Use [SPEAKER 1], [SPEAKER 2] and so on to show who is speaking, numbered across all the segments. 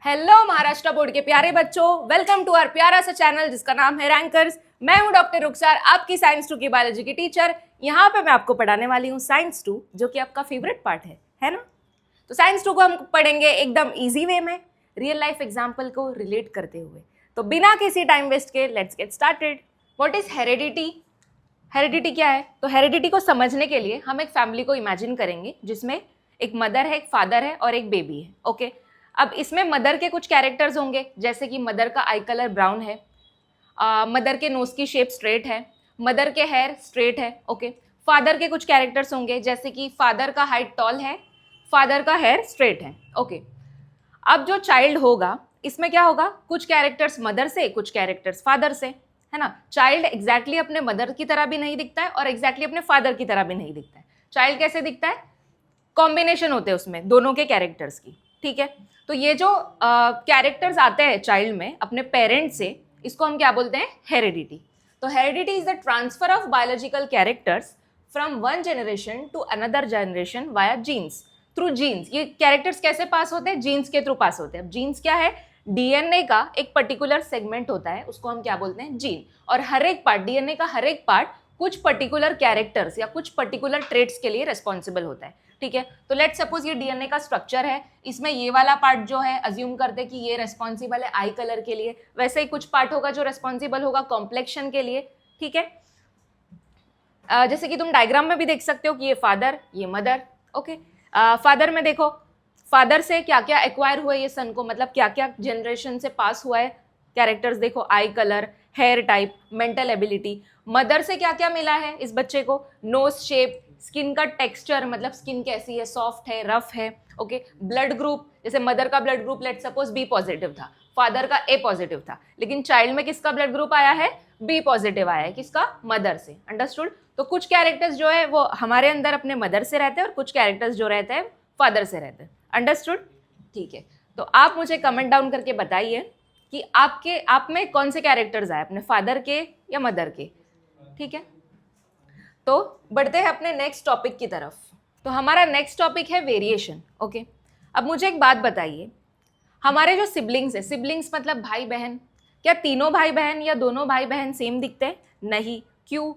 [SPEAKER 1] Hello Maharashtra board के प्यारे बच्चों, वेलकम टू आवर प्यारा सा चैनल जिसका नाम है रैंकर्स। मैं हूं डॉक्टर रुखसार, आपकी साइंस 2 की बायोलॉजी की टीचर। यहाँ पे मैं आपको पढ़ाने वाली हूँ साइंस 2, जो कि आपका फेवरेट पार्ट है ना। तो साइंस 2 को हम पढ़ेंगे एकदम इजी वे में, रियल लाइफ एग्जाम्पल को रिलेट करते हुए। तो बिना किसी टाइम वेस्ट के let's get started. What is heredity? Heredity क्या है? तो हेरिडिटी को समझने के लिए हम एक फैमिली को इमेजिन करेंगे जिसमें एक मदर है, एक फादर है और एक बेबी है। ओके, अब इसमें मदर के कुछ कैरेक्टर्स होंगे, जैसे कि मदर का आई कलर ब्राउन है, मदर के नोज की शेप स्ट्रेट है, मदर के हेयर स्ट्रेट है। ओके, फादर के कुछ कैरेक्टर्स होंगे, जैसे कि फादर का हाइट टॉल है, फादर का हेयर स्ट्रेट है। ओके, अब जो चाइल्ड होगा इसमें क्या होगा, कुछ कैरेक्टर्स मदर से, कुछ कैरेक्टर्स फादर से, है ना। चाइल्ड एग्जैक्टली अपने मदर की तरह भी नहीं दिखता है और एग्जैक्टली अपने फादर की तरह भी नहीं दिखता है। चाइल्ड कैसे दिखता है? कॉम्बिनेशन होते हैं उसमें दोनों के कैरेक्टर्स की, ठीक है। तो ये जो कैरेक्टर्स आते हैं चाइल्ड में अपने पेरेंट्स से, इसको हम क्या बोलते हैं? हेरिडिटी। तो heredity is the transfer of biological characters from one generation to another generation via genes, through genes. ये कैरेक्टर्स कैसे पास होते हैं? जीन्स के थ्रू पास होते हैं। अब जीन्स क्या है? डीएनए का एक पर्टिकुलर सेगमेंट होता है, उसको हम क्या बोलते हैं? जीन। और हर एक पार्ट, डीएनए का हर एक पार्ट कुछ पर्टिकुलर कैरेक्टर्स या कुछ पर्टिकुलर ट्रेट्स के लिए रेस्पॉन्सिबल होता है, ठीक है। तो लेट सपोज ये डीएनए का स्ट्रक्चर है, इसमें ये वाला पार्ट जो है अज्यूम करते हैं कि ये रेस्पॉन्सिबल है आई कलर के लिए, वैसे ही कुछ पार्ट होगा जो रेस्पॉन्सिबल होगा कॉम्प्लेक्शन के लिए, ठीक है। जैसे कि तुम डायग्राम में भी देख सकते हो कि ये फादर, ये मदर। ओके, फादर में देखो, फादर से क्या क्या एक्वायर हुआ ये सन को, मतलब क्या क्या जनरेशन से पास हुआ है कैरेक्टर्स। देखो, eye colour, hair type, mental ability. Mother से क्या क्या मिला है इस बच्चे को? नोज शेप, स्किन का टेक्सचर, मतलब स्किन कैसी है, सॉफ्ट है, रफ है। ओके, ब्लड ग्रुप, जैसे मदर का blood group let suppose B positive था, फादर का ए पॉजिटिव था, लेकिन चाइल्ड में किसका ब्लड ग्रुप आया है? बी पॉजिटिव आया है। किसका? मदर से। अंडरस्टूड? तो कुछ कैरेक्टर्स जो है वो हमारे अंदर अपने मदर से रहते हैं और कुछ कैरेक्टर्स जो रहते हैं फादर से रहते हैं। अंडरस्टूड? ठीक है, तो आप मुझे कमेंट डाउन करके बताइए कि आप में कौन से कैरेक्टर्स आए, अपने फादर के या मदर के, ठीक है। तो बढ़ते हैं अपने नेक्स्ट टॉपिक की तरफ। तो हमारा नेक्स्ट टॉपिक है वेरिएशन। ओके, अब मुझे एक बात बताइए, हमारे जो सिबलिंग्स है, सिबलिंग्स मतलब भाई बहन, क्या तीनों भाई बहन या दोनों भाई बहन सेम दिखते हैं? नहीं। क्यों?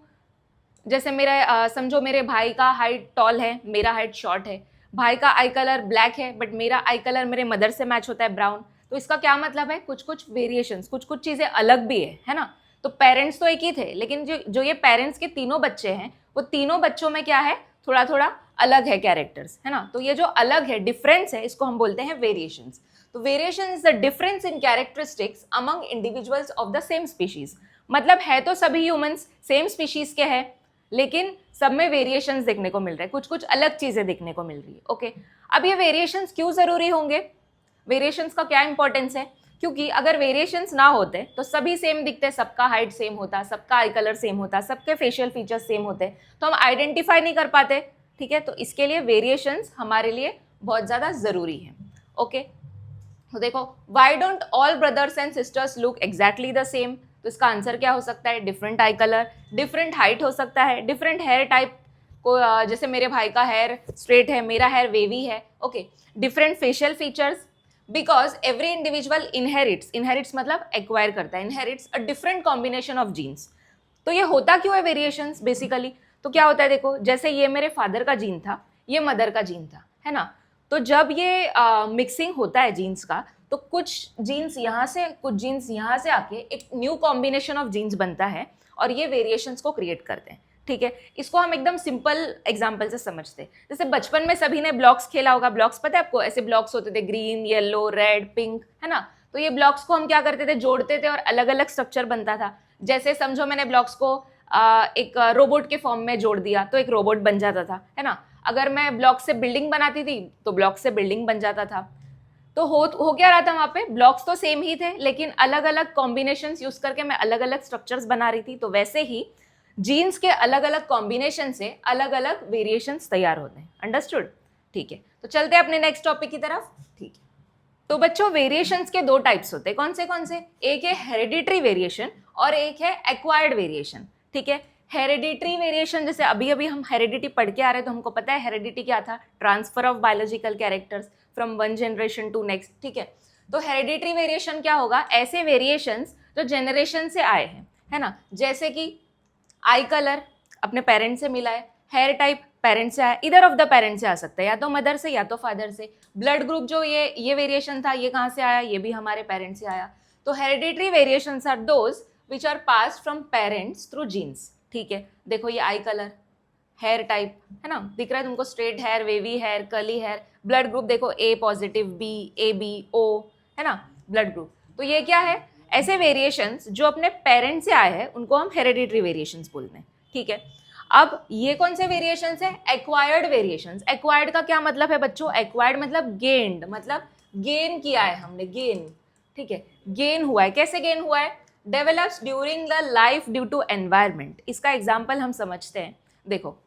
[SPEAKER 1] जैसे मेरा समझो मेरे भाई का हाइट टॉल है, मेरा हाइट शॉर्ट है, भाई का आई कलर ब्लैक है बट मेरा आई कलर मेरे मदर से मैच होता है, ब्राउन। तो इसका क्या मतलब है? कुछ कुछ वेरिएशंस, कुछ कुछ चीज़ें अलग भी है ना। तो पेरेंट्स तो एक ही थे, लेकिन जो ये पेरेंट्स के तीनों बच्चे हैं, वो तीनों बच्चों में क्या है? थोड़ा थोड़ा अलग है कैरेक्टर्स, है ना। तो ये जो अलग है, डिफरेंस है, इसको हम बोलते हैं वेरिएशंस। तो variation is the difference in characteristics among individuals of the same species. मतलब है तो सभी ह्यूमंस सेम स्पीशीज के हैं, लेकिन सब में वेरिएशंस देखने को मिल रहे हैं, कुछ कुछ अलग चीजें देखने को मिल रही है। ओके, अब ये वेरिएशंस क्यों जरूरी होंगे? वेरिएशंस का क्या इंपॉर्टेंस है? क्योंकि अगर वेरिएशंस ना होते तो सभी सेम दिखते, सबका हाइट सेम होता, सबका आई कलर सेम होता, सबके फेशियल फीचर्स सेम होते, तो हम आइडेंटिफाई नहीं कर पाते, ठीक है। तो इसके लिए वेरिएशंस हमारे लिए बहुत ज़्यादा ज़रूरी है। ओके, तो देखो, why don't all brothers and sisters look exactly the same? तो इसका आंसर क्या हो सकता है? Different I colour, different height हो सकता है, डिफरेंट हेयर टाइप को, जैसे मेरे भाई का हेयर स्ट्रेट है, मेरा हेयर वेवी है। Okay, different facial features, because every individual inherits मतलब एक्वायर करता है, inherits a different combination of genes. तो ये होता क्यों है वेरिएशंस बेसिकली? तो क्या होता है, देखो, जैसे ये मेरे फादर का जीन था, ये मदर का जीन था, है ना। तो जब ये मिक्सिंग होता है जीन्स का, तो कुछ जीन्स यहाँ से, कुछ जीन्स यहाँ से आके एक न्यू कॉम्बिनेशन ऑफ जीन्स बनता है और ये वेरिएशंस को क्रिएट करते हैं, ठीक है। इसको हम एकदम सिंपल एग्जांपल से समझते हैं। जैसे बचपन में सभी ने ब्लॉक्स खेला होगा, ब्लॉक्स पता है आपको? ऐसे ब्लॉक्स होते थे, ग्रीन, येलो, रेड, पिंक, है ना। तो ये ब्लॉक्स को हम क्या करते थे? जोड़ते थे और अलग अलग स्ट्रक्चर बनता था। जैसे समझो मैंने ब्लॉक्स को एक रोबोट के फॉर्म में जोड़ दिया तो एक रोबोट बन जाता था, है ना। अगर मैं ब्लॉक से बिल्डिंग बनाती थी तो ब्लॉक से बिल्डिंग बन जाता था। तो हो क्या रहा था वहां पे? ब्लॉक्स तो सेम ही थे, लेकिन अलग अलग कॉम्बिनेशंस यूज करके मैं अलग अलग स्ट्रक्चर्स बना रही थी। तो वैसे ही जीन्स के अलग अलग कॉम्बिनेशन से अलग अलग वेरिएशंस तैयार होते हैं। अंडरस्टूड? ठीक है, तो चलते हैं अपने नेक्स्ट टॉपिक की तरफ। ठीक है, तो बच्चों वेरिएशंस के दो टाइप्स होते हैं। कौन से? एक है हेरिडिटरी वेरिएशन और एक है एक्वायर्ड वेरिएशन, ठीक है। हेरिडिटरी वेरिएशन, जैसे अभी अभी हम हेरिडिटी पढ़ के आ रहे हैं, तो हमको पता है हेरिडिटी क्या था? Transfer of biological characters from one generation to next, ठीक है। तो हेरिडिटरी वेरिएशन क्या होगा, ऐसे वेरिएशंस जो जनरेशन से आए हैं, है ना, जैसे कि आई कलर अपने पेरेंट्स से मिला है, हेयर टाइप पेरेंट्स से आया, इधर ऑफ द पेरेंट्स से आ सकता है, या तो मदर से या तो फादर से। ब्लड ग्रुप जो ये वेरिएशन था, ये कहाँ से आया, ये भी हमारे पेरेंट्स से आया। तो hereditary variations are those which are passed from parents through genes. ठीक है, देखो ये आई कलर, हेयर टाइप, है ना, दिख रहा है तुमको, straight hair, wavy hair, curly hair. Blood group देखो A positive, B, A B, O, है ना, ब्लड ग्रुप। तो ये क्या है, ऐसे वेरिएशंस जो अपने पेरेंट्स से आए हैं उनको हम हेरिडिटरी वेरिएशंस बोलते हैं। ठीक है, अब ये कौन से वेरिएशंस है, एक्वायर्ड वेरिएशंस। एक्वायर्ड का क्या मतलब है बच्चों, एक्वायर्ड मतलब गेन्ड, मतलब गेन किया है हमने, गेन। ठीक है, गेन हुआ है, कैसे गेन हुआ है, develops during the life due to environment. इसका एग्जाम्पल हम समझते हैं, देखो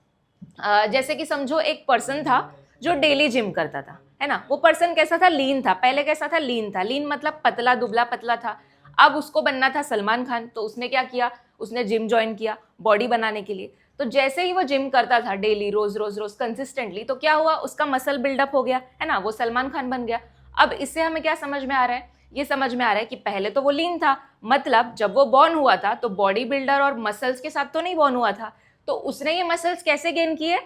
[SPEAKER 1] जैसे कि समझो एक पर्सन था जो डेली जिम करता था, है ना, वो पर्सन कैसा था, लीन था, पहले कैसा था, लीन था, लीन मतलब पतला दुबला पतला था। अब उसको बनना था सलमान खान, तो उसने क्या किया, उसने जिम ज्वाइन किया बॉडी बनाने के लिए। तो जैसे ही वो जिम करता था डेली, रोज रोज रोज कंसिस्टेंटली, तो क्या हुआ, उसका मसल बिल्डअप हो गया, है ना, वो सलमान खान बन गया। अब इससे हमें क्या समझ में आ रहा है, ये समझ में आ रहा है कि पहले तो वो लीन था, मतलब जब वो बॉर्न हुआ था तो बॉडी बिल्डर और मसल्स के साथ तो नहीं बॉर्न हुआ था, तो उसने ये मसल्स कैसे गेन किए,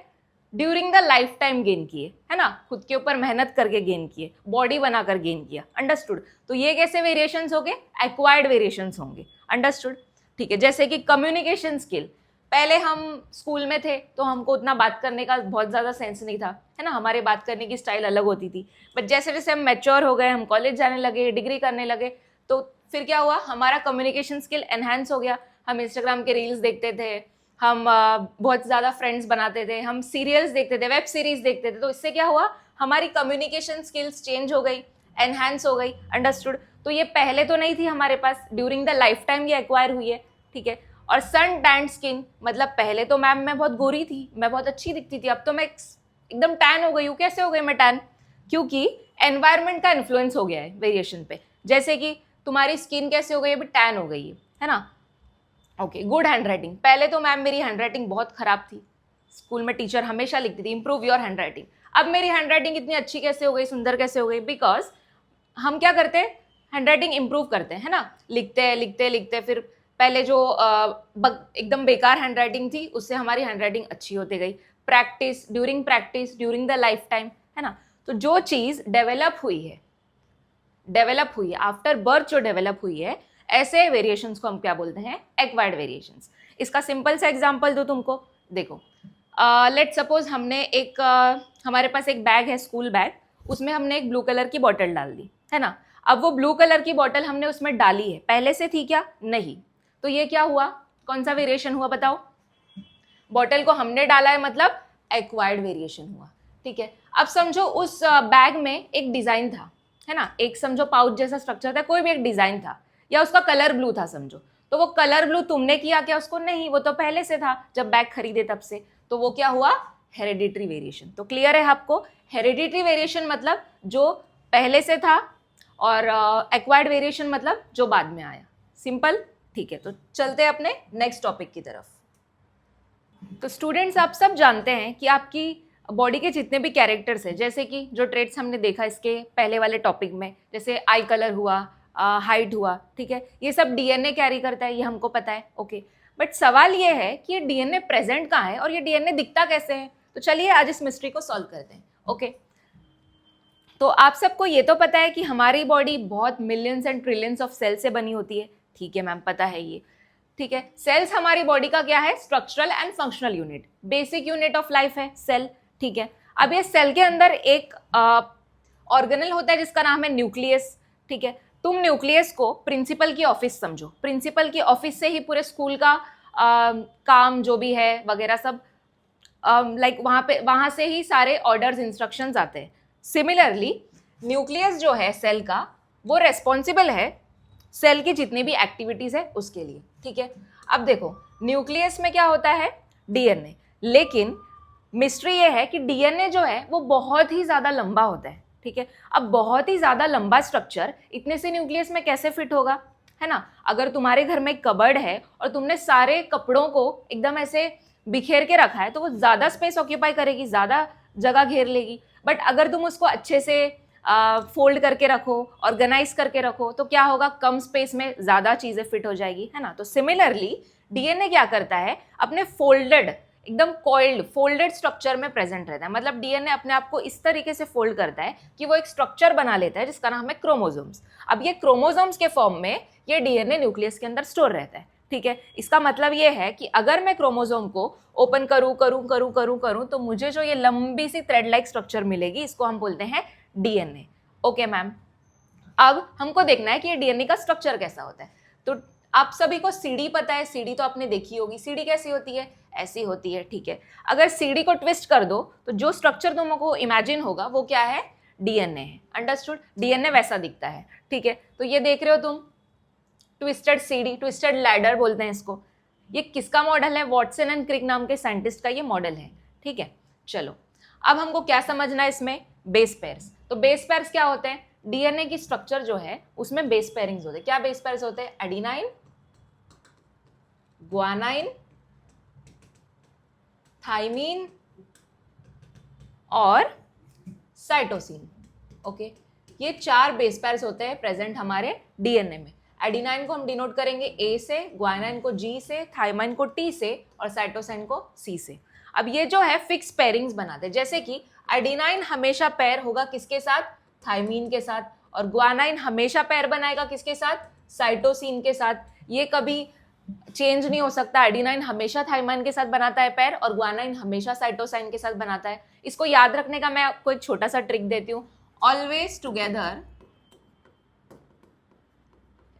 [SPEAKER 1] during the life time gain किए, है ना, खुद के ऊपर मेहनत करके गेन किए, बॉडी बनाकर गेन किया। अंडरस्टूड। तो ये कैसे वेरिएशंस होंगे, एक्वायर्ड वेरिएशंस होंगे। अंडरस्टूड। ठीक है, जैसे कि कम्युनिकेशन स्किल, पहले हम स्कूल में थे तो हमको उतना बात करने का बहुत ज़्यादा सेंस नहीं था, है ना, हमारे बात करने की स्टाइल अलग होती थी। बट जैसे जैसे हम मैच्योर हो गए, हम कॉलेज जाने लगे, डिग्री करने लगे, तो फिर क्या हुआ, हमारा कम्युनिकेशन स्किल एनहांस हो गया। हम इंस्टाग्राम के रील्स देखते थे, हम बहुत ज़्यादा फ्रेंड्स बनाते थे, हम सीरियल्स देखते थे, वेब सीरीज देखते थे, तो इससे क्या हुआ, हमारी कम्युनिकेशन स्किल्स चेंज हो गई, एनहांस हो गई। अंडरस्टूड। तो ये पहले तो नहीं थी हमारे पास, ड्यूरिंग द लाइफ टाइम ये एक्वायर हुई है। ठीक है, और सन टैंड स्किन, मतलब पहले तो मैम मैं बहुत गोरी थी, मैं बहुत अच्छी दिखती थी, अब तो मैं एकदम टैन हो गई हूँ। कैसे हो गई मैं टैन, क्योंकि एनवायरनमेंट का इन्फ्लुएंस हो गया है वेरिएशन पे। जैसे कि तुम्हारी स्किन कैसे हो गई, अभी टैन हो गई है ना। ओके, गुड हैंड राइटिंग, पहले तो मैम मेरी हैंड राइटिंग बहुत खराब थी, स्कूल में टीचर हमेशा लिखती थी इंप्रूव योर हैंड राइटिंग। अब मेरी हैंड राइटिंग इतनी अच्छी कैसे हो गई, सुंदर कैसे हो गई, बिकॉज हम क्या करते हैं, हैंड राइटिंग इंप्रूव करते हैं, है ना, लिखते लिखते लिखते, फिर पहले जो एकदम बेकार हैंड राइटिंग थी उससे हमारी हैंड राइटिंग अच्छी होती गई। Practice during the life time, है ना। तो जो चीज़ डेवलप हुई है आफ्टर बर्थ, जो डेवलप हुई है, ऐसे वेरिएशंस को हम क्या बोलते हैं, एक्वायर्ड वेरिएशंस। इसका सिंपल सा एग्जांपल दो तुमको, देखो लेट सपोज हमने एक हमारे पास एक बैग है, स्कूल बैग, उसमें हमने एक ब्लू कलर की बॉटल डाल दी, है ना। अब वो ब्लू कलर की बॉटल हमने उसमें डाली है, पहले से थी क्या, नहीं, तो ये क्या हुआ, कौन सा वेरिएशन हुआ बताओ, बॉटल को हमने डाला है, मतलब एक्वायर्ड वेरिएशन हुआ। ठीक है, अब समझो उस बैग में एक डिजाइन था, है ना, एक समझो पाउच जैसा स्ट्रक्चर था, कोई भी एक डिजाइन था, या उसका कलर ब्लू था समझो, तो वो कलर ब्लू तुमने किया क्या उसको, नहीं, वो तो पहले से था जब बैग खरीदे तब से, तो वो क्या हुआ, हेरिडिटरी वेरिएशन। तो क्लियर है आपको, हेरिडिटरी वेरिएशन मतलब जो पहले से था, और एक्वायर्ड वेरिएशन मतलब जो बाद में आया। सिंपल। ठीक है, तो चलते हैं अपने नेक्स्ट टॉपिक की तरफ। तो स्टूडेंट्स, आप सब जानते हैं कि आपकी बॉडी के जितने भी कैरेक्टर्स हैं, जैसे कि जो ट्रेट्स हमने देखा इसके पहले वाले टॉपिक में, जैसे आई कलर हुआ, हाइट हुआ, ठीक है, ये सब डीएनए कैरी करता है, ये हमको पता है। ओके, बट सवाल ये है कि ये डीएनए प्रेजेंट कहाँ है और ये डीएनए दिखता कैसे है। तो चलिए आज इस मिस्ट्री को सॉल्व करते हैं। ओके, तो आप सबको ये तो पता है कि हमारी बॉडी बहुत millions and trillions of cell से बनी होती है। ठीक है मैम, पता है ये। ठीक है, सेल्स हमारी बॉडी का क्या है, structural and functional unit, basic unit of life है सेल। ठीक है, अब ये सेल के अंदर एक ऑर्गेनल होता है जिसका नाम है न्यूक्लियस। ठीक है, तुम न्यूक्लियस को प्रिंसिपल की ऑफिस समझो, प्रिंसिपल की ऑफिस से ही पूरे स्कूल का काम जो भी है वगैरह सब लाइक वहाँ से ही सारे ऑर्डर्स इंस्ट्रक्शंस आते हैं। सिमिलरली न्यूक्लियस जो है सेल का, वो रेस्पॉन्सिबल है सेल की जितनी भी एक्टिविटीज़ है उसके लिए। ठीक है, अब देखो न्यूक्लियस में क्या होता है, डीएनए, लेकिन मिस्ट्री ये है कि डीएनए जो है वो बहुत ही ज़्यादा लंबा होता है। ठीक है, अब बहुत ही ज़्यादा लंबा स्ट्रक्चर इतने से न्यूक्लियस में कैसे फिट होगा, है ना। अगर तुम्हारे घर में एक कबर्ड है और तुमने सारे कपड़ों को एकदम ऐसे बिखेर के रखा है तो वो ज़्यादा स्पेस ऑक्यूपाई करेगी, ज़्यादा जगह घेर लेगी। बट अगर तुम उसको अच्छे से फोल्ड करके रखो, ऑर्गेनाइज करके रखो, तो क्या होगा, कम स्पेस में ज़्यादा चीज़ें फिट हो जाएगी, है ना। तो सिमिलरली डीएनए क्या करता है, अपने फोल्डेड, एकदम कॉइल्ड फोल्डेड स्ट्रक्चर में प्रेजेंट रहता है। मतलब डीएनए अपने आप को इस तरीके से फोल्ड करता है कि वो एक स्ट्रक्चर बना लेता है जिसका नाम है क्रोमोसोम्स। अब ये क्रोमोसोम्स के फॉर्म में ये डीएनए न्यूक्लियस के अंदर स्टोर रहता है, ठीक है। इसका मतलब ये है कि अगर मैं क्रोमोसोम को ओपन करूं तो मुझे जो ये लंबी सी थ्रेड लाइक स्ट्रक्चर मिलेगी, इसको हम बोलते हैं डीएनए। ओके मैम, अब हमको देखना है कि ये डीएनए का स्ट्रक्चर कैसा होता है। तो आप सभी को सीडी पता है, सीडी तो आपने देखी होगी। सीडी कैसी होती है, ऐसी होती है, ठीक है। अगर सीडी को ट्विस्ट कर दो तो जो स्ट्रक्चर तुमको इमेजिन होगा वो क्या है, डीएनए है। अंडरस्टूड, डीएनए वैसा दिखता है, ठीक है। तो ये देख रहे हो तुम, ट्विस्टेड सीडी, ट्विस्टेड लैडर बोलते हैं इसको। ये किसका मॉडल है, वॉटसन एंड क्रिक नाम के साइंटिस्ट का ये मॉडल है, ठीक है। चलो अब हमको क्या समझना है इसमें, बेस पेयर्स। तो बेस पेयर्स क्या होते हैं, डीएनए की स्ट्रक्चर जो है उसमें बेस पेयरिंग्स होते हैं। क्या बेस पेयर्स होते हैं, एडिनाइन, ग्वानाइन, थाइमीन और साइटोसिन। ओके, ये 4 बेस पेयर्स होते हैं प्रेजेंट हमारे डीएनए में। एडिनाइन को हम डिनोट करेंगे ए से, ग्वानाइन को जी से, थाइमाइन को टी से और साइटोसिन को सी से। अब ये जो है फिक्स पेयरिंग्स बनाते हैं, जैसे कि एडिनाइन हमेशा पेयर होगा किसके साथ, थाइमीन के साथ, और ग्वानाइन हमेशा पेयर बनाएगा किसके साथ, साइटोसिन के साथ। ये कभी चेंज नहीं हो सकता, एडिनाइन हमेशा थाइमाइन के साथ बनाता है पेयर और ग्वानाइन हमेशा साइटोसाइन के साथ बनाता है। इसको याद रखने का मैं आपको एक छोटा सा ट्रिक देती हूँ, ऑलवेज टुगेदर,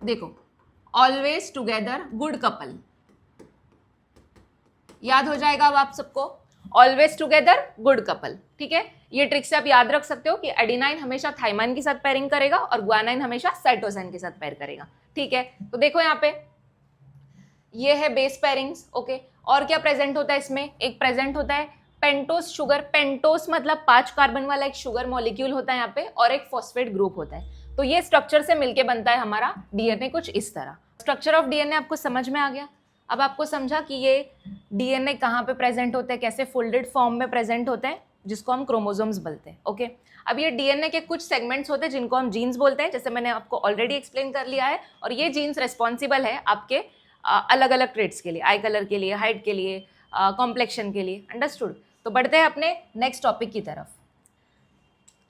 [SPEAKER 1] देखो ऑलवेज टुगेदर गुड कपल, याद हो जाएगा अब आप सबको, ऑलवेज टुगेदर गुड कपल, ठीक है। ये ट्रिक से आप याद रख सकते हो कि एडिनाइन हमेशा थाइमाइन के साथ पेयरिंग करेगा और ग्वानाइन हमेशा साइटोसाइन के साथ पेयर करेगा, ठीक है। तो देखो यहाँ पे ये है बेस पेयरिंग्स, ओके। और क्या प्रेजेंट होता है इसमें, एक प्रेजेंट होता है पेंटोस शुगर। पेंटोस मतलब 5 कार्बन वाला एक शुगर मॉलिक्यूल होता है यहाँ पे, और एक फॉस्फेट ग्रुप होता है। तो ये स्ट्रक्चर से मिलके बनता है हमारा डीएनए कुछ इस तरह। स्ट्रक्चर ऑफ डीएनए आपको समझ में आ गया। अब आपको समझा कि ये डीएनए कहाँ पे प्रेजेंट होते हैं, कैसे फोल्डेड फॉर्म में प्रेजेंट होते हैं, जिसको हम क्रोमोसोम्स बोलते हैं, ओके। अब ये डीएनए के कुछ सेगमेंट्स होते हैं जिनको हम जीन्स बोलते हैं, जैसे मैंने आपको ऑलरेडी एक्सप्लेन कर लिया है। और ये जीन्स रिस्पॉन्सिबल है आपके अलग अलग ट्रेट्स के लिए, आई कलर के लिए, हाइट के लिए, कॉम्प्लेक्शन के लिए। अंडरस्टूड। तो बढ़ते हैं अपने नेक्स्ट टॉपिक की तरफ,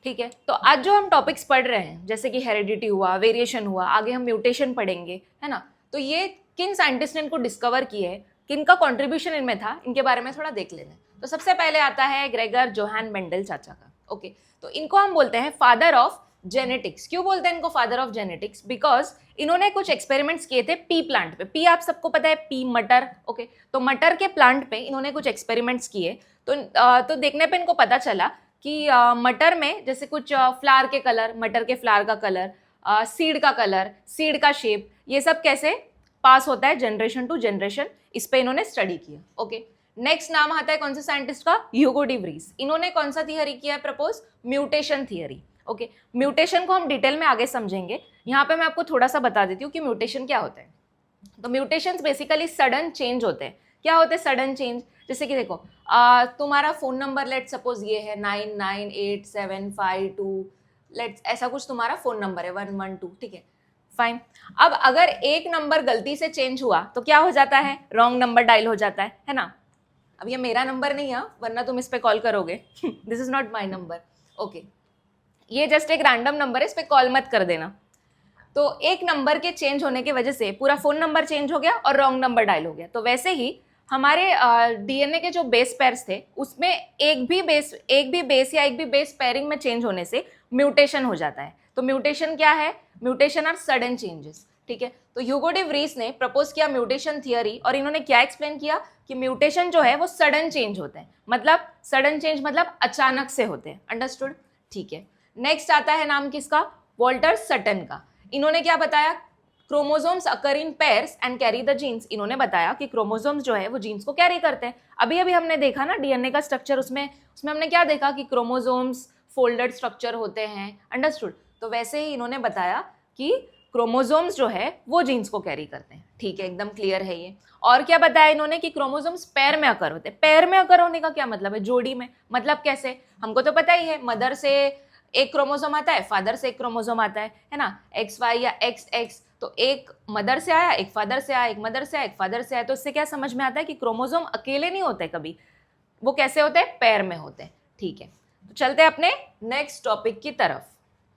[SPEAKER 1] ठीक है। तो आज जो हम टॉपिक्स पढ़ रहे हैं, जैसे कि हेरिडिटी हुआ, वेरिएशन हुआ, आगे हम म्यूटेशन पढ़ेंगे, है ना। तो ये किन साइंटिस्ट ने इनको डिस्कवर किए हैं, किनका कॉन्ट्रीब्यूशन इनमें था, इनके बारे में थोड़ा देख लेते हैं। तो सबसे पहले आता है ग्रेगर जोहान मेंडल चाचा का, ओके। तो इनको हम बोलते हैं फादर ऑफ जेनेटिक्स। क्यों बोलते हैं इनको फादर ऑफ जेनेटिक्स, बिकॉज इन्होंने कुछ एक्सपेरिमेंट्स किए थे पी प्लांट पे। पी आप सबको पता है, पी मटर, ओके। तो मटर के प्लांट पे इन्होंने कुछ एक्सपेरिमेंट्स किए। तो देखने पे इनको पता चला कि मटर में जैसे कुछ फ्लावर के कलर, मटर के फ्लावर का कलर, सीड का कलर, सीड का शेप, ये सब कैसे पास होता है जनरेशन टू जनरेशन। इस पे इन्होंने स्टडी किया, ओके। नेक्स्ट नाम आता है कौन से साइंटिस्ट का, ह्यूगो डी व्रीज। इन्होंने कौन सा थियरी किया है propose, mutation theory, okay. Mutation को हम डिटेल में आगे समझेंगे। यहाँ पे मैं आपको थोड़ा सा बता देती हूँ कि म्यूटेशन क्या होता है। तो म्यूटेशंस बेसिकली सडन चेंज होते हैं। क्या होते हैं सडन चेंज, जैसे कि देखो तुम्हारा फोन नंबर लेट सपोज ये है 998752, लेट्स ऐसा कुछ तुम्हारा फोन नंबर है 112, ठीक है, फाइन। अब अगर एक नंबर गलती से चेंज हुआ तो क्या हो जाता है, रॉन्ग नंबर डायल हो जाता है ना। अब ये मेरा नंबर नहीं है, वरना तुम इस पे कॉल करोगे this is not my number, okay. ये जस्ट एक रैंडम नंबर है, इस पे कॉल मत कर देना। तो एक नंबर के चेंज होने की वजह से पूरा फोन नंबर चेंज हो गया और रॉन्ग नंबर डायल हो गया। तो वैसे ही हमारे डीएनए के जो बेस पेयर्स थे उसमें एक भी बेस या एक भी बेस पेयरिंग में चेंज होने से म्यूटेशन हो जाता है। तो म्यूटेशन क्या है, म्यूटेशन आर सडन चेंजेस, ठीक है। तो ह्यूगो डी व्रीज ने प्रपोज किया म्यूटेशन थियरी, और इन्होंने क्या एक्सप्लेन किया कि म्यूटेशन जो है वो सडन चेंज होते हैं। मतलब सडन चेंज मतलब अचानक से होते हैं, अंडरस्टूड, ठीक है। नेक्स्ट आता है नाम किसका, वॉल्टर सटन का। इन्होंने क्या बताया, chromosomes occur in pairs and carry the genes. इन्होंने बताया कि क्रोमोसोम्स जो है वो जीन्स को कैरी करते हैं। अभी अभी हमने देखा ना डीएनए का स्ट्रक्चर, उसमें हमने क्या देखा कि क्रोमोसोम्स फोल्डेड स्ट्रक्चर होते हैं, अंडरस्टूड। तो वैसे ही इन्होंने बताया कि क्रोमोसोम्स जो है वो जीन्स को कैरी करते हैं, ठीक है, एकदम क्लियर है ये। और क्या बताया इन्होंने कि क्रोमोसोम्स पेयर में अकर होते हैं। पेयर में अकर होने का क्या मतलब है, जोड़ी में, मतलब कैसे, हमको तो पता ही है, मदर से एक क्रोमोसोम आता है, फादर से एक क्रोमोसोम आता है ना, XY या XX, तो एक मदर से आया, एक फादर से आया, एक मदर से आया, एक फादर से आया। तो इससे क्या समझ में आता है कि क्रोमोसोम अकेले नहीं होते कभी, वो कैसे होते हैं, पेयर में होते हैं। ठीक है, तो चलते हैं अपने नेक्स्ट टॉपिक की तरफ।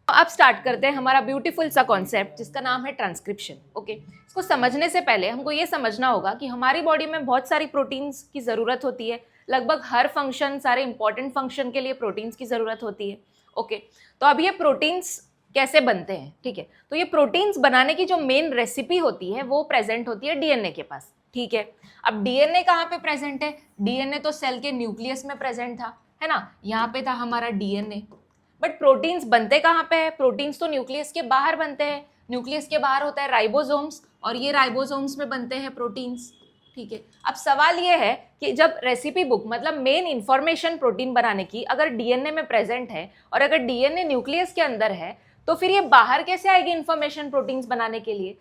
[SPEAKER 1] अब स्टार्ट करते हैं हमारा ब्यूटीफुल सा कॉन्सेप्ट जिसका नाम है ट्रांसक्रिप्शन। ओके, इसको समझने से पहले हमको ये समझना होगा कि हमारी बॉडी में बहुत सारी प्रोटीन्स की ज़रूरत होती है। लगभग हर फंक्शन, सारे इंपॉर्टेंट फंक्शन के लिए प्रोटीन्स की ज़रूरत होती है। ओके, तो अब ये प्रोटीन्स कैसे बनते हैं, ठीक है, तो ये प्रोटीन्स बनाने की जो मेन रेसिपी होती है वो प्रेजेंट होती है डीएनए के पास। ठीक है, अब डीएनए कहाँ पे प्रेजेंट है, डीएनए तो सेल के न्यूक्लियस में प्रेजेंट था, है ना, यहाँ पे था हमारा डीएनए। बट प्रोटीन्स बनते कहाँ पे है, प्रोटीन्स तो न्यूक्लियस के बाहर बनते हैं। न्यूक्लियस के बाहर होता है राइबोसोम्स, और ये राइबोसोम्स में बनते हैं प्रोटीन्स। ठीक है, अब सवाल ये है कि जब रेसिपी बुक मतलब मेन इंफॉर्मेशन प्रोटीन बनाने की अगर डीएनए में प्रेजेंट है और अगर डीएनए न्यूक्लियस के अंदर है, तो फिर ये बाहर कैसे आएगी इंफॉर्मेशन प्रोटीन्स बनाने के लिए।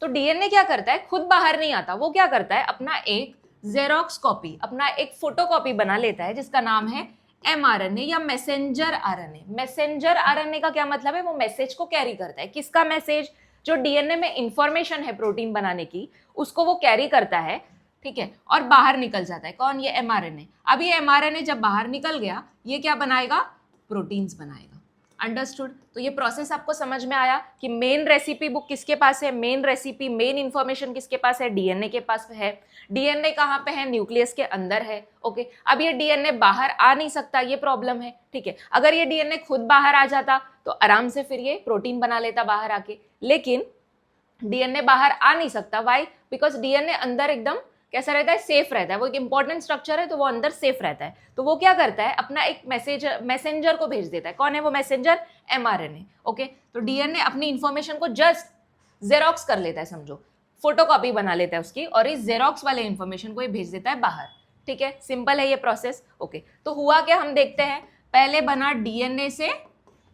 [SPEAKER 1] तो डीएनए क्या करता है, खुद बाहर नहीं आता, वो क्या करता है, अपना एक जेरोक्स कॉपी, अपना एक फोटोकॉपी बना लेता है जिसका नाम है mRNA या मैसेंजर आरएनए। मैसेंजर आरएनए का क्या मतलब है, वो मैसेज को कैरी करता है। किसका मैसेज, जो डीएनए में इंफॉर्मेशन है प्रोटीन बनाने की, उसको वो कैरी करता है। ठीक है, और बाहर निकल जाता है, कौन, ये mRNA। अब ये mRNA जब बाहर निकल गया, ये क्या बनाएगा, प्रोटीन्स बनाएगा। अंडरस्टूड। तो ये प्रोसेस आपको समझ में आया कि मेन रेसिपी बुक किसके पास है, मेन रेसिपी, मेन इंफॉर्मेशन किसके पास है, डीएनए के पास है। डीएनए कहाँ पे है, न्यूक्लियस के अंदर है। ओके, अब ये डीएनए बाहर आ नहीं सकता, ये प्रॉब्लम है। ठीक है, अगर ये डीएनए खुद बाहर आ जाता तो आराम से फिर ये प्रोटीन बना लेता बाहर आके, लेकिन डीएनए बाहर आ नहीं सकता। वाई, बिकॉज डीएनए अंदर एकदम कैसा रहता है, सेफ रहता है, वो एक इंपॉर्टेंट स्ट्रक्चर है तो वो अंदर सेफ रहता है। तो वो क्या करता है, अपना एक मैसेंजर को भेज देता है। कौन है वो मैसेंजर, mRNA। ओके, तो डीएनए अपनी इंफॉर्मेशन को जस्ट जेरोक्स कर लेता है, समझो फोटोकॉपी बना लेता है उसकी, और इस जेरोक्स वाले इंफॉर्मेशन को ये भेज देता है बाहर। ठीक है, सिंपल है ये प्रोसेस। ओके, तो हुआ क्या, हम देखते हैं, पहले बना डीएनए से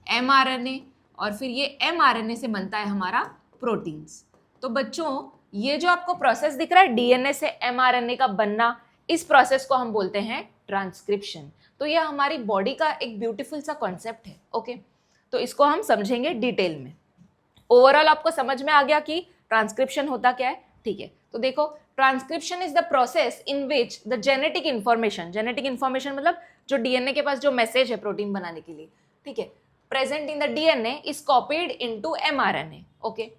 [SPEAKER 1] mRNA, और फिर ये mRNA से बनता है हमारा प्रोटीन्स। तो बच्चों, ये जो आपको प्रोसेस दिख रहा है डीएनए से mRNA का बनना, इस प्रोसेस को हम बोलते हैं ट्रांसक्रिप्शन। तो ये हमारी बॉडी का एक ब्यूटीफुल सा कॉन्सेप्ट है। ओके, तो इसको हम समझेंगे डिटेल में। ओवरऑल आपको समझ में आ गया कि ट्रांसक्रिप्शन होता क्या है। ठीक है, तो देखो, transcription is the process in which the genetic information मतलब जो डीएनए के पास जो मैसेज है प्रोटीन बनाने के लिए, ठीक है, present in the DNA is copied into mRNA। Okay,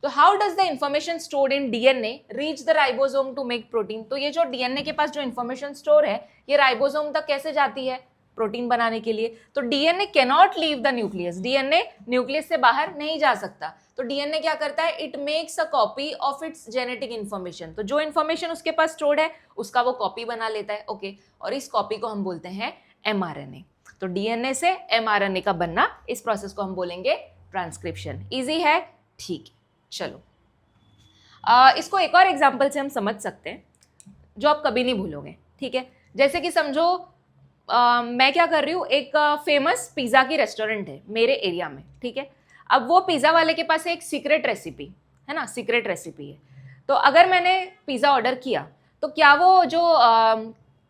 [SPEAKER 1] तो how does the information stored in DNA reach the ribosome to make protein. तो ये जो डीएनए के पास जो इंफॉर्मेशन स्टोर है, ये राइबोसोम तक कैसे जाती है प्रोटीन बनाने के लिए। तो DNA cannot leave the nucleus, DNA nucleus से बाहर नहीं जा सकता। तो डीएनए क्या करता है, it makes a copy of its genetic information. तो जो इंफॉर्मेशन उसके पास स्टोर्ड है उसका वो कॉपी बना लेता है। ओके, और इस कॉपी को हम बोलते हैं mRNA। तो डीएनए से mRNA का बनना, इस प्रोसेस को हम बोलेंगे ट्रांसक्रिप्शन। इजी है, ठीक है, चलो इसको एक और एग्जांपल से हम समझ सकते हैं जो आप कभी नहीं भूलोगे। ठीक है, जैसे कि समझो मैं क्या कर रही हूँ, एक फेमस पिज़्ज़ा की रेस्टोरेंट है मेरे एरिया में। ठीक है, अब वो पिज़्ज़ा वाले के पास एक सीक्रेट रेसिपी है ना, सीक्रेट रेसिपी है। तो अगर मैंने पिज़्ज़ा ऑर्डर किया तो क्या वो जो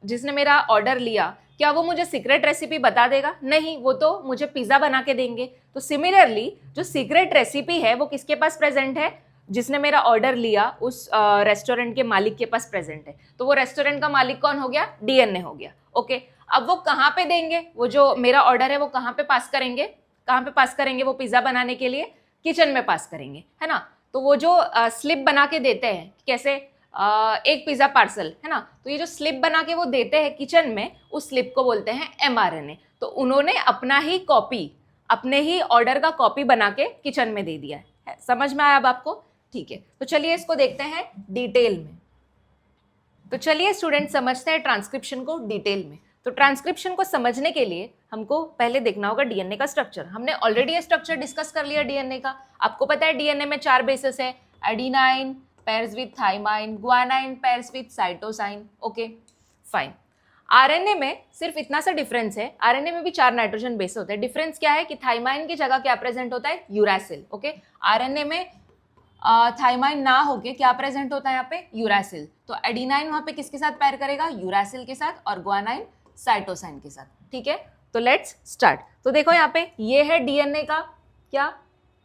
[SPEAKER 1] जिसने मेरा ऑर्डर लिया, क्या वो मुझे सीक्रेट रेसिपी बता देगा, नहीं, वो तो मुझे पिज़्ज़ा बना के देंगे। तो सिमिलरली जो सीक्रेट रेसिपी है वो किसके पास प्रेजेंट है, जिसने मेरा ऑर्डर लिया उस रेस्टोरेंट के मालिक के पास प्रेजेंट है। तो वो रेस्टोरेंट का मालिक कौन हो गया, डीएनए हो गया। ओके, अब वो कहाँ पे देंगे, वो जो मेरा ऑर्डर है वो कहाँ पे पास करेंगे, कहाँ पे पास करेंगे वो पिज़्ज़ा बनाने के लिए, किचन में पास करेंगे, है ना। तो वो जो स्लिप बना के देते हैं, कैसे एक पिज़्ज़ा पार्सल, है ना, तो ये जो स्लिप बना के वो देते हैं किचन में, उस स्लिप को बोलते हैं mRNA। तो उन्होंने अपना ही कॉपी, अपने ही ऑर्डर का कॉपी बना के किचन में दे दिया है। समझ में आया अब आपको, ठीक है। तो चलिए इसको देखते हैं डिटेल में। तो चलिए स्टूडेंट समझते हैं ट्रांसक्रिप्शन को डिटेल में। तो ट्रांसक्रिप्शन को समझने के लिए हमको पहले देखना होगा डीएनए का स्ट्रक्चर। हमने ऑलरेडी ये स्ट्रक्चर डिस्कस कर लिया डीएनए का। आपको पता है डीएनए में 4 बेसिस है, adenine pairs with thymine, guanine pairs with cytosine. Okay fine. RNA में सिर्फ इतना सा डिफरेंस है, आरएनए में भी 4 नाइट्रोजन बेस होते हैं। डिफरेंस क्या है कि थाइमाइन की जगह क्या प्रेजेंट होता है, यूरासिल। ओके, आरएनए में थाइमाइन ना होके क्या प्रेजेंट होता है यहाँ पे, यूरासिल। तो एडिनाइन वहां पे किसके साथ पैर करेगा, यूरासिल के साथ, और गुआनाइन साइटोसाइन के साथ। ठीक है तो लेट्स स्टार्ट। तो देखो यहाँ पे ये है डीएनए का क्या,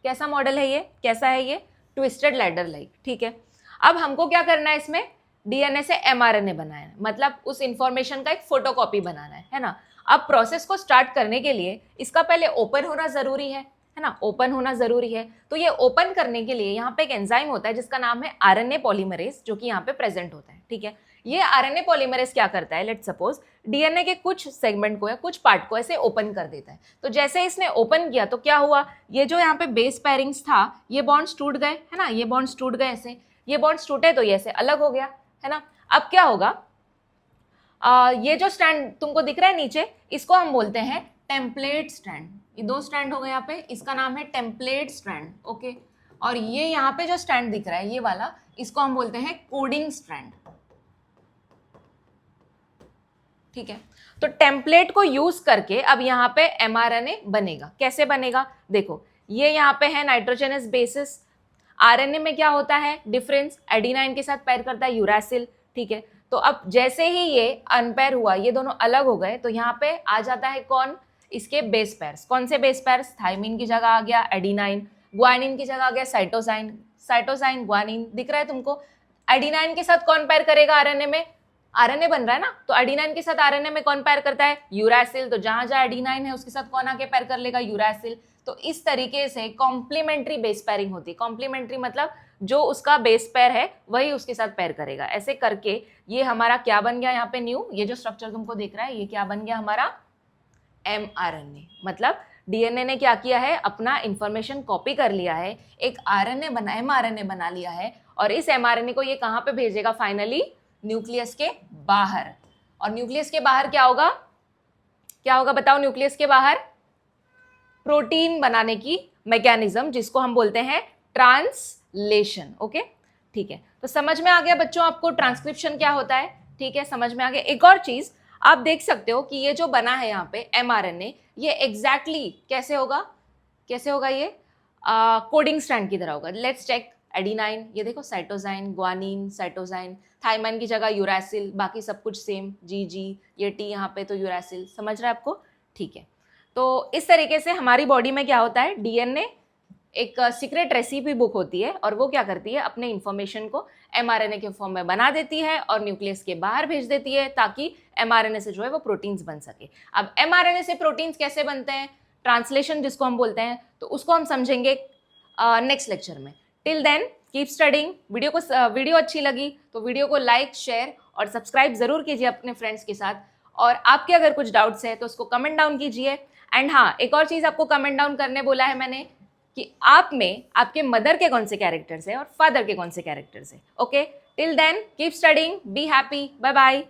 [SPEAKER 1] कैसा मॉडल है ये, कैसा है ये, ट्विस्टेड लैडर लाइक, ठीक है। अब हमको क्या करना है, इसमें डीएनए से एमआरएनए बनाना है, मतलब उस इंफॉर्मेशन का एक फोटोकॉपी बनाना है ना। अब प्रोसेस को स्टार्ट करने के लिए इसका पहले ओपन होना जरूरी है ना, ओपन होना जरूरी है। तो ये ओपन करने के लिए यहाँ पे एक एंजाइम होता है जिसका नाम है आरएनए पॉलीमरेज, जो कि यहाँ पे प्रेजेंट होता है, ठीक है। ये आरएनए पॉलीमरेज क्या करता है, लेट्स सपोज डीएनए के कुछ सेगमेंट को या कुछ पार्ट को ऐसे ओपन कर देता है। तो जैसे इसने ओपन किया तो क्या हुआ, ये जो यहाँ पे बेस पेयरिंग्स था ये बॉन्ड्स टूट गए, है ना, ये बॉन्ड्स टूट गए ऐसे, ये बॉन्ड्स टूटे तो ये ऐसे अलग हो गया, है ना। अब क्या होगा, ये जो स्ट्रैंड तुमको दिख रहा है नीचे, इसको हम बोलते हैं टेम्पलेट स्ट्रैंड। ये दो स्ट्रैंड हो गए यहाँ पे, इसका नाम है टेम्पलेट स्ट्रैंड, ओके। और ये यहाँ पे जो स्ट्रैंड दिख रहा है ये वाला, इसको हम बोलते हैं कोडिंग स्ट्रैंड, ठीक है। तो टेम्पलेट को यूज करके अब यहाँ पे एमआरएनए बनेगा। कैसे बनेगा, देखो ये यहाँ पे है नाइट्रोजनस बेसिस, आरएनए में क्या होता है डिफरेंस, एडिनाइन के साथ पैर करता है यूरासिल, ठीक है। तो अब जैसे ही ये अनपेयर हुआ, ये दोनों अलग हो गए, तो यहाँ पे आ जाता है कौन, इसके बेस पेयर्स। कौन से बेस पेयर्स, थाइमिन की जगह आ गया एडिनाइन, ग्वानिन की जगह आ गया साइटोसाइन, साइटोसाइन ग्वानिन दिख रहा है तुमको। एडिनाइन के साथ कौन पैर करेगा आरएनए में, आरएनए बन रहा है ना, तो एडिनाइन के साथ आरएनए में कौन पैर करता है, यूरासिल। तो जहां जहां एडिनाइन है उसके साथ कौन आके पैर कर लेगा, यूरासिल। तो इस तरीके से कॉम्प्लीमेंट्री बेस पेयरिंग होती है। कॉम्प्लीमेंट्री मतलब जो उसका बेस पेयर है वही उसके साथ पैर करेगा। ऐसे करके ये हमारा क्या बन गया यहाँ पे न्यू, ये जो स्ट्रक्चर तुमको दिख रहा है ये क्या बन गया हमारा एमआरएनए। मतलब डीएनए ने क्या किया है, अपना इंफॉर्मेशन कॉपी कर लिया है, एक आरएनए बना, एमआरएनए बना लिया है, और इस एमआरएनए को ये कहाँ पे भेजेगा फाइनली, न्यूक्लियस के बाहर। और न्यूक्लियस के बाहर क्या होगा, क्या होगा बताओ, न्यूक्लियस के बाहर प्रोटीन बनाने की मैकेनिज्म, जिसको हम बोलते हैं ट्रांसलेशन, ओके, ठीक है। तो समझ में आ गया बच्चों आपको ट्रांसक्रिप्शन क्या होता है, ठीक है, समझ में आ गया। एक और चीज आप देख सकते हो कि ये जो बना है यहाँ पे एमआरएनए, ये एग्जैक्टली कैसे होगा, कैसे होगा, ये कोडिंग स्ट्रैंड की तरह होगा। लेट्स चेक, एडिनाइन, ये देखो साइटोसाइन, ग्वानिन, साइटोसाइन, थाइमाइन की जगह यूरासिल, बाकी सब कुछ सेम, जी जी, ये टी यहाँ पे तो यूरासिल, समझ रहा है आपको, ठीक है। तो इस तरीके से हमारी बॉडी में क्या होता है, डीएनए एक सीक्रेट रेसिपी बुक होती है, और वो क्या करती है, अपने इंफॉर्मेशन को एमआरएनए के फॉर्म में बना देती है और न्यूक्लियस के बाहर भेज देती है, ताकि एमआरएनए से जो है वो प्रोटीन्स बन सके। अब एमआरएनए से प्रोटीन्स कैसे बनते हैं, ट्रांसलेशन जिसको हम बोलते हैं, तो उसको हम समझेंगे नेक्स्ट लेक्चर में। Till then keep studying. Video अच्छी लगी तो वीडियो को लाइक, शेयर और सब्सक्राइब जरूर कीजिए अपने फ्रेंड्स के साथ, और आपके अगर कुछ डाउट्स है तो उसको कमेंट डाउन कीजिए। एंड हाँ, एक और चीज़ आपको कमेंट डाउन करने बोला है मैंने, कि आप में आपके मदर के कौन से कैरेक्टर्स है और फादर के कौन से कैरेक्टर्स है। Okay, till then keep studying, be happy, bye bye.